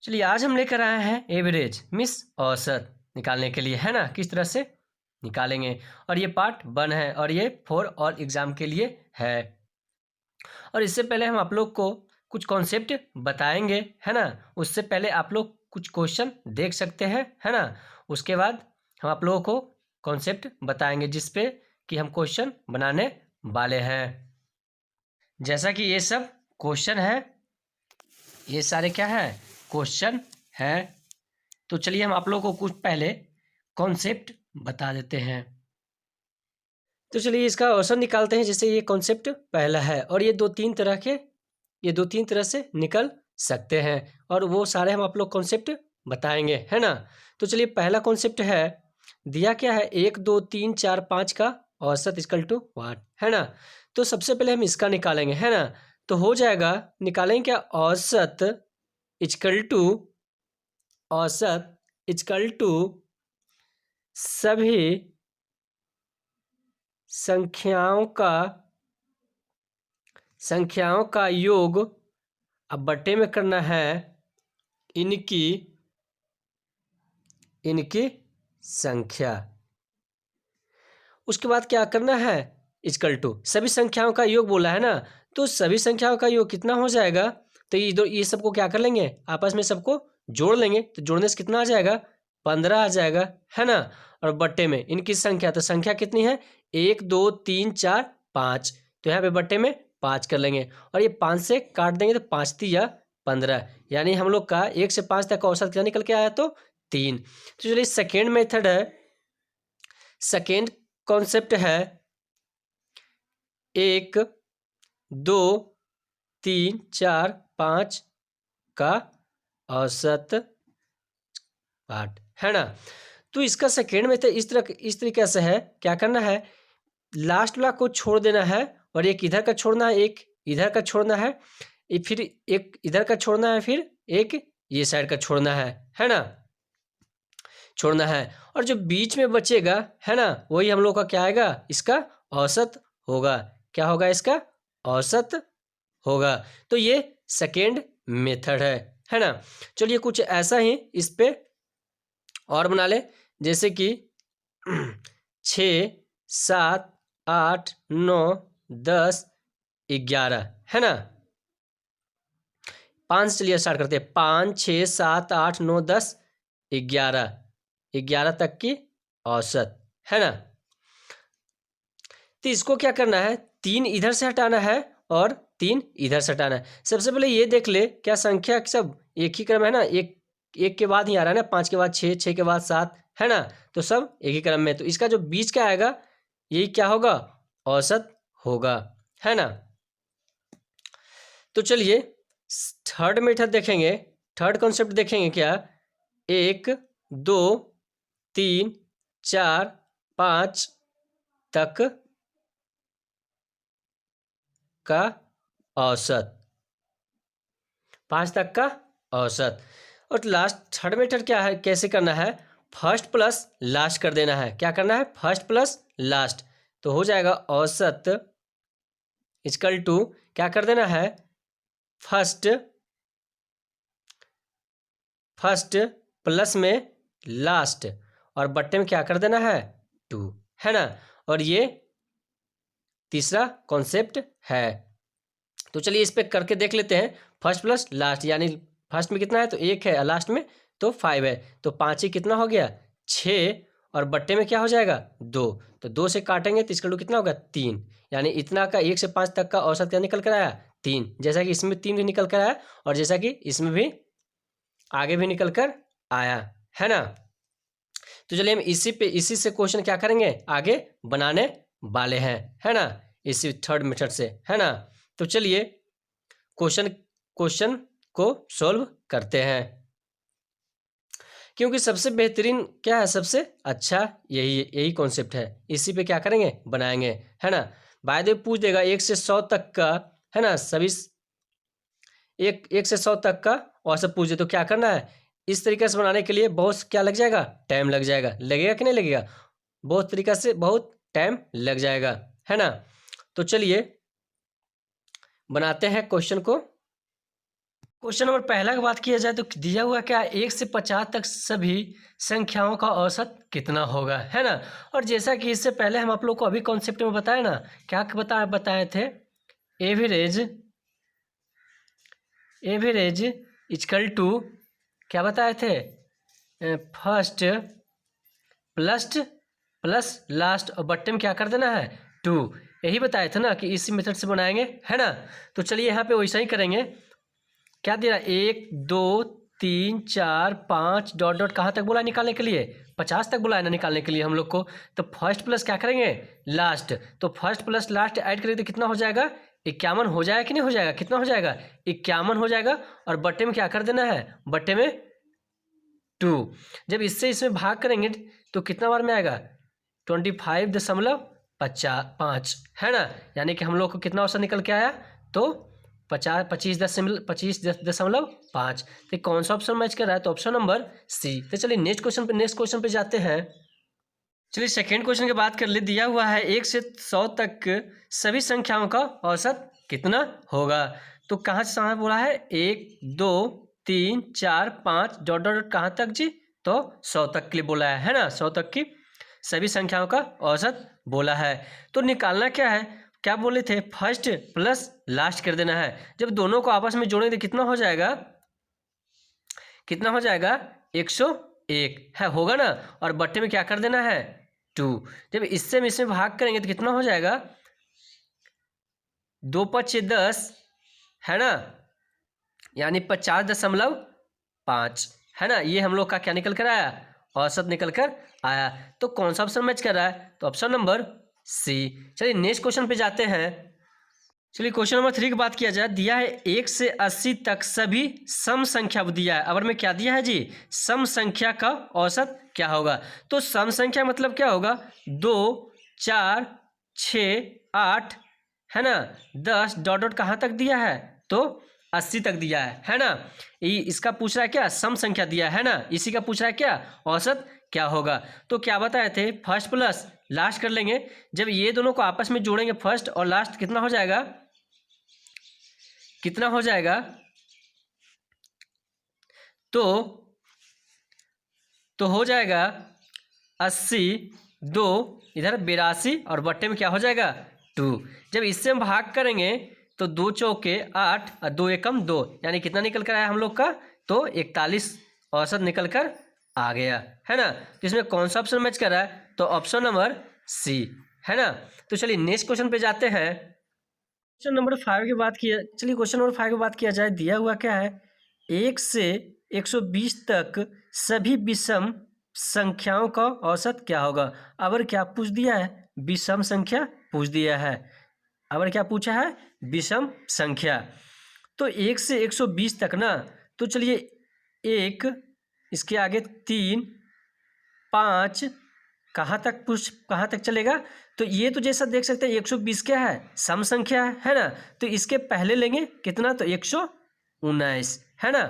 चलिए आज हम लेकर आए हैं एवरेज मिस औसत निकालने के लिए, है ना। किस तरह से निकालेंगे, और ये पार्ट 1 है और ये 4 और एग्जाम के लिए है। और इससे पहले हम आप लोग को कुछ कॉन्सेप्ट बताएंगे, है ना। उससे पहले आप लोग कुछ क्वेश्चन देख सकते हैं, है ना। उसके बाद हम आप लोगों को कॉन्सेप्ट बताएंगे जिस पे कि हम क्वेश्चन बनाने वाले हैं। जैसा कि ये सब क्वेश्चन है, ये सारे क्या है, क्वेश्चन है। तो चलिए हम आप लोगों को कुछ पहले कॉन्सेप्ट बता देते हैं। तो चलिए इसका औसत निकालते हैं। जैसे ये कॉन्सेप्ट पहला है और ये दो तीन तरह से निकल सकते हैं, और वो सारे हम आप लोग कॉन्सेप्ट बताएंगे, है ना। तो चलिए पहला कॉन्सेप्ट है, दिया क्या है 1 2 3 4 5 का औसत इक्वल टू वाट, है ना। तो सबसे पहले हम इसका निकालेंगे, है ना। तो हो जाएगा, निकालेंगे क्या, औसत इक्वल टू सभी संख्याओं का योग, अब बट्टे में करना है इनकी संख्या। उसके बाद क्या करना है, इक्वल टू सभी संख्याओं का योग बोला है ना। तो सभी संख्याओं का योग कितना हो जाएगा, तो ये सबको क्या कर लेंगे, आपस में सबको जोड़ लेंगे। तो जोड़ने से कितना आ जाएगा, 15 आ जाएगा, है ना। और बट्टे में इनकी संख्या, तो संख्या कितनी है 1 2 3 4 5, तो यहाँ पे बट्टे में 5 कर लेंगे। और ये 5 से काट देंगे तो 5 तिया 15, यानी हम लोग का 1 से 5 तक का औसत कितना निकल के आया, तो 3। तो चलिए सेकेंड मेथड है, सेकेंड कॉन्सेप्ट है 1 2 3 4 5 का औसत पार्ट, है ना। तो इसका सेकेंड मेथड इस तरीके से है, क्या करना है, लास्ट वाला को छोड़ देना है और एक इधर का छोड़ना है, एक इधर का छोड़ना है, फिर एक इधर का छोड़ना है, फिर एक ये साइड का छोड़ना है ना, छोड़ना है। और जो बीच में बचेगा, है ना, वही हम लोग का क्या आएगा, इसका औसत होगा। क्या होगा, इसका औसत होगा। तो ये सेकेंड मेथड है ना। चलिए कुछ ऐसा ही इस पे और बना ले, जैसे कि 6 7 8 9 10 11, है ना। 5 से चलिए स्टार्ट करते हैं, 5 6 7 8 9 10 11 तक की औसत, है ना। तो इसको क्या करना है, 3 इधर से हटाना है और 3 इधर से हटाना है। सबसे पहले ये देख ले, क्या संख्या सब एक ही क्रम है ना, एक के बाद ही आ रहा है ना, 5 के बाद 6, 6 के बाद 7, है ना। तो सब एक ही क्रम में, तो इसका जो बीच का आएगा यही क्या होगा, औसत होगा, है ना। तो चलिए थर्ड मेथड देखेंगे, थर्ड कॉन्सेप्ट देखेंगे क्या, 1 2 3 4 5 तक का औसत, 5 तक का औसत। और लास्ट थर्ड मेथड क्या है, कैसे करना है, फर्स्ट प्लस लास्ट कर देना है। क्या करना है, फर्स्ट प्लस लास्ट, तो हो जाएगा औसत इक्वल टू, क्या कर देना है, फर्स्ट प्लस में लास्ट, और बट्टे में क्या कर देना है 2, है ना। और ये तीसरा कॉन्सेप्ट है। तो चलिए इस पे करके देख लेते हैं, फर्स्ट प्लस लास्ट, यानी फर्स्ट में कितना है तो 1 है, लास्ट में तो 5 है, तो 5 ही कितना हो गया 6, और बट्टे में क्या हो जाएगा 2, तो 2 से काटेंगे तो इसका कितना होगा 3, यानी इतना का 1 से 5 तक का औसत क्या निकल कर आया 3, जैसा कि इसमें 3 भी निकल कर आया और जैसा कि इसमें भी आगे भी निकल कर आया, है ना। तो चलिए हम इसी से क्वेश्चन क्या करेंगे, आगे बनाने वाले हैं, है ना, इसी थर्ड मेथड से, है ना। तो चलिए क्वेश्चन को सॉल्व करते हैं, क्योंकि सबसे बेहतरीन क्या है, सबसे अच्छा यही कॉन्सेप्ट है, इसी पे क्या करेंगे, बनाएंगे, है ना। बाय द वे पूछ देगा 1 से 100 तक का, है ना, सभी 1 से 100 तक का औसत पूछ दे, तो क्या करना है, इस तरीके से बनाने के लिए बहुत क्या लग जाएगा, टाइम लग जाएगा, लगेगा कि नहीं लगेगा, बहुत तरीका से बहुत टाइम लग जाएगा, है ना। तो चलिए बनाते हैं क्वेश्चन को। क्वेश्चन नंबर पहला की बात किया जाए तो दिया हुआ क्या है, 1 से 50 तक सभी संख्याओं का औसत कितना होगा, है ना। और जैसा कि इससे पहले हम आप लोग को अभी कॉन्सेप्ट में बताया ना, क्या बताए थे, एवरेज इक्वल टू क्या बताए थे, फर्स्ट प्लस लास्ट और बट्टे में क्या कर देना है 2, यही बताए थे ना कि इसी मेथड से बनाएंगे, है ना। तो चलिए यहाँ पे वैसा ही करेंगे। क्या दे रहा है, 1 2 3 4 5 डॉट डॉट कहाँ तक बोला है निकालने के लिए, 50 तक बोला है ना निकालने के लिए हम लोग को। तो फर्स्ट प्लस क्या करेंगे लास्ट, तो फर्स्ट प्लस लास्ट ऐड करेंगे तो कितना हो जाएगा 51 हो जाएगा कि नहीं हो जाएगा, कितना हो जाएगा 51 हो जाएगा। और बट्टे में क्या कर देना है, बट्टे में 2। जब इससे इसमें भाग करेंगे तो कितना बार में आएगा 25.5, है ना। यानी कि हम लोग को कितना औसत निकल के आया, तो 25.5। तो कौन सा ऑप्शन मैच कर रहा है, तो ऑप्शन नंबर सी। तो चलिए नेक्स्ट क्वेश्चन पे जाते हैं। चलिए सेकेंड क्वेश्चन की बात कर ले। दिया हुआ है 1 से 100 तक सभी संख्याओं का औसत कितना होगा। तो कहाँ से समय बोला है, 1 2 3 4 5 डॉट डॉट कहाँ तक जी, तो 100 तक के लिए बोला है ना। 100 तक की सभी संख्याओं का औसत बोला है। तो निकालना क्या है, क्या बोले थे, फर्स्ट प्लस लास्ट कर देना है। जब दोनों को आपस में जोड़ेंगे तो कितना हो जाएगा, 101 है, होगा ना। और बट्टे में क्या कर देना है 2। जब इससे हम इसमें भाग करेंगे तो कितना हो जाएगा 2 5 10, है ना, यानी 50.5, है ना। ये हम लोग का क्या निकल कर आया, औसत निकल कर आया। तो कौन सा ऑप्शन मैच कर रहा है, तो ऑप्शन नंबर सी। चलिए नेक्स्ट क्वेश्चन पे जाते हैं। चलिए क्वेश्चन नंबर 3 की बात किया जाए। दिया है 1 से 80 तक सभी सम संख्या दिया है। अवर में क्या दिया है जी, सम संख्या का औसत क्या होगा। तो सम संख्या मतलब क्या होगा, 2 4 6 8, है ना, 10 डॉट डॉट कहाँ तक दिया है, तो 80 तक दिया है ना। इसका पूछ रहा है क्या, सम संख्या दिया है ना, इसी का पूछ रहा है क्या, औसत क्या होगा। तो क्या बताए थे, फर्स्ट प्लस लास्ट कर लेंगे। जब ये दोनों को आपस में जोड़ेंगे फर्स्ट और लास्ट कितना हो जाएगा, तो हो जाएगा 80, 2 इधर 82 और बट्टे में क्या हो जाएगा 2। जब इससे हम भाग करेंगे तो 2 चौके 8 और 2 एकम 2, यानी कितना निकल कर आया हम लोग का, तो 41 औसत निकल कर आ गया, है ना। तो इसमें कौन सा ऑप्शन मैच कर रहा है, तो ऑप्शन नंबर सी, है ना। तो चलिए नेक्स्ट क्वेश्चन पे जाते हैं। क्वेश्चन नंबर 5 की बात किया, चलिए क्वेश्चन नंबर 5 की बात किया जाए। दिया हुआ क्या है, 1 से 120 तक सभी विषम संख्याओं का औसत क्या होगा। अगर क्या पूछ दिया है, विषम संख्या पूछ दिया है। अगर क्या पूछा है, विषम संख्या। तो 1 से 120 तक ना, तो चलिए 1, इसके आगे 3 5 कहाँ तक चलेगा। तो ये तो जैसा देख सकते हैं 120 क्या है, सम संख्या है ना। तो इसके पहले लेंगे कितना, तो 119, है ना।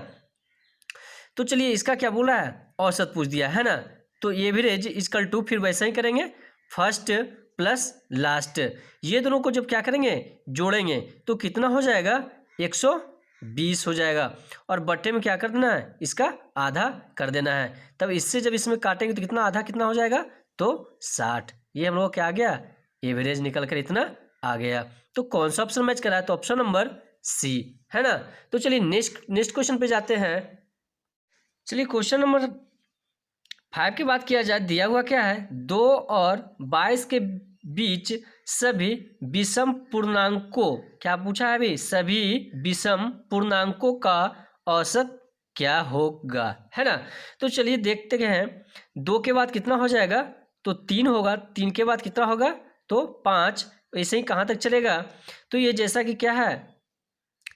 तो चलिए इसका क्या बोला है, औसत पूछ दिया है ना। तो एवरेज इक्वल टू, फिर वैसा ही करेंगे, फर्स्ट प्लस लास्ट। ये दोनों को जब क्या करेंगे, जोड़ेंगे तो कितना हो जाएगा 120 हो जाएगा। और बट्टे में क्या कर देना है, इसका आधा कर देना है। तब इससे जब इसमें काटेंगे तो कितना, आधा कितना हो जाएगा, तो 60। ये हम लोग क्या आ गया, एवरेज निकल कर इतना आ गया। तो कौन सा ऑप्शन मैच करा है, तो ऑप्शन नंबर सी, है ना। तो चलिए नेक्स्ट क्वेश्चन पे जाते हैं। चलिए क्वेश्चन नंबर 5 की बात किया जाए। दिया हुआ क्या है, 2 और 22 के बीच सभी विषम पूर्णांकों, क्या पूछा है अभी, सभी विषम पूर्णांकों का औसत क्या होगा, है ना। तो चलिए देखते हैं, 2 के बाद कितना हो जाएगा, तो 3 होगा, 3 के बाद कितना होगा, तो 5, ऐसे ही कहाँ तक चलेगा। तो ये जैसा कि क्या है,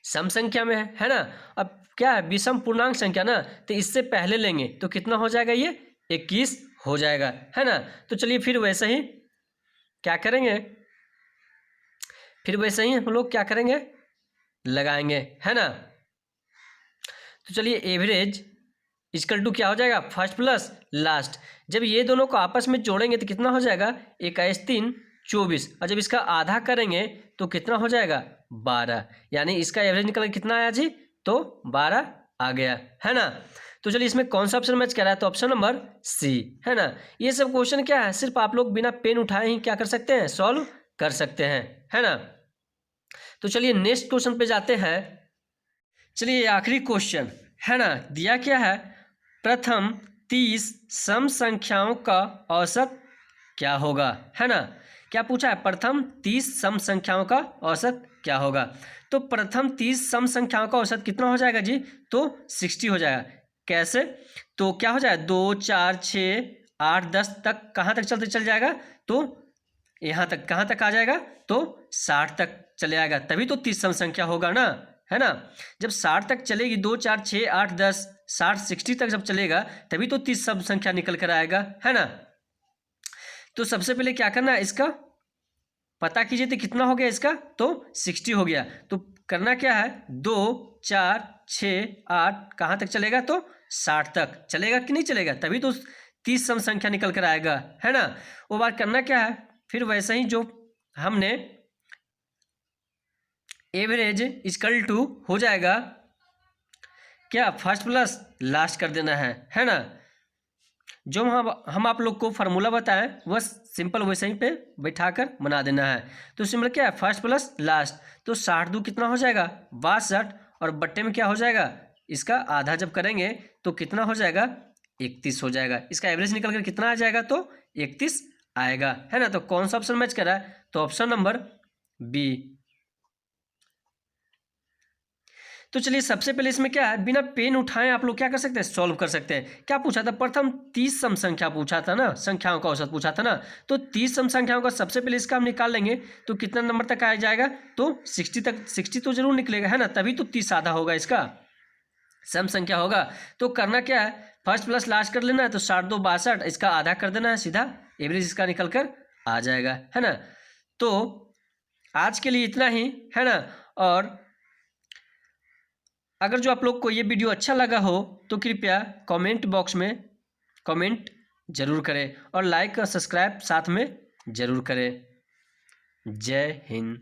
सम संख्या में है ना। अब क्या है, विषम पूर्णांक संख्या ना, तो इससे पहले लेंगे तो कितना हो जाएगा, ये 21 हो जाएगा, है ना। तो चलिए फिर वैसे ही क्या करेंगे, फिर वैसे ही हम लोग क्या करेंगे, लगाएंगे, है ना। तो चलिए एवरेज इक्वल टू क्या हो जाएगा, फर्स्ट प्लस लास्ट। जब ये दोनों को आपस में जोड़ेंगे तो कितना हो जाएगा, 21 3 24, और जब इसका आधा करेंगे तो कितना हो जाएगा 12, यानी इसका एवरेज निकल कितना आया जी, तो 12 आ गया, है ना। तो चलिए इसमें कौन सा ऑप्शन मैच कर रहा है, तो ऑप्शन नंबर सी, है ना। ये सब क्वेश्चन क्या है, सिर्फ आप लोग बिना पेन उठाए ही क्या कर सकते हैं, सॉल्व कर सकते हैं, है ना। तो चलिए नेक्स्ट क्वेश्चन पे जाते हैं। चलिए आखिरी क्वेश्चन, है ना, दिया क्या है, प्रथम 30 सम संख्याओं का औसत क्या होगा, है ना। क्या पूछा है, प्रथम 30 सम संख्याओं का औसत क्या होगा। तो प्रथम 30 सम संख्याओं का औसत कितना हो जाएगा जी, तो 60 हो जाएगा। कैसे, तो क्या हो जाएगा, 2 4 6 8 10 तक कहाँ तक चलते चल जाएगा, तो यहाँ तक, कहाँ तक आ जाएगा, तो 60 तक चले आएगा, तभी तो 30 सम संख्या होगा ना, है ना। जब 60 तक चलेगी, 2 4 6 8 10 60 60 तक जब चलेगा तभी तो 30 सम संख्या निकल कर आएगा, है ना। तो सबसे पहले क्या करना है, इसका पता कीजिए तो कितना हो गया इसका, तो 60 हो गया। तो करना क्या है, 2 4 6 8 कहाँ तक चलेगा, तो 60 तक चलेगा कि नहीं चलेगा, तभी तो 30 सम संख्या निकल कर आएगा, है ना। वो बात करना क्या है, फिर वैसे ही जो हमने एवरेज इक्वल टू हो जाएगा क्या, फर्स्ट प्लस लास्ट कर देना है ना। जो हम आप लोग को फार्मूला बताएं वह सिंपल वैसे ही पे बैठा कर बना देना है। तो सिंपल क्या है, फर्स्ट प्लस लास्ट, तो 60 दूँ कितना हो जाएगा, 62, और बट्टे में क्या हो जाएगा, इसका आधा जब करेंगे तो कितना हो जाएगा, 31 हो जाएगा। इसका एवरेज निकल कर कितना आ जाएगा, तो 31 आएगा, है ना। तो कौन सा ऑप्शन मैच कर रहा है, तो ऑप्शन नंबर बी। तो चलिए सबसे पहले इसमें क्या है, बिना पेन उठाए आप लोग क्या कर सकते हैं, सॉल्व कर सकते हैं। क्या पूछा था, प्रथम 30 सम संख्या पूछा था ना, संख्याओं का औसत पूछा था ना। तो 30 सम संख्याओं का सबसे पहले इसका हम निकाल लेंगे तो कितना नंबर तक आ जाएगा, तो 60 तक, 60 तो जरूर निकलेगा, है ना, तभी तो 30 आधा होगा इसका, सम संख्या होगा। तो करना क्या है, फर्स्ट प्लस लास्ट कर लेना है, तो 60 2 62, इसका आधा कर देना है, सीधा एवरेज इसका निकल कर आ जाएगा, है ना। तो आज के लिए इतना ही, है ना। और अगर जो आप लोग को ये वीडियो अच्छा लगा हो तो कृपया कमेंट बॉक्स में कमेंट जरूर करें और लाइक और सब्सक्राइब साथ में जरूर करें। जय हिंद।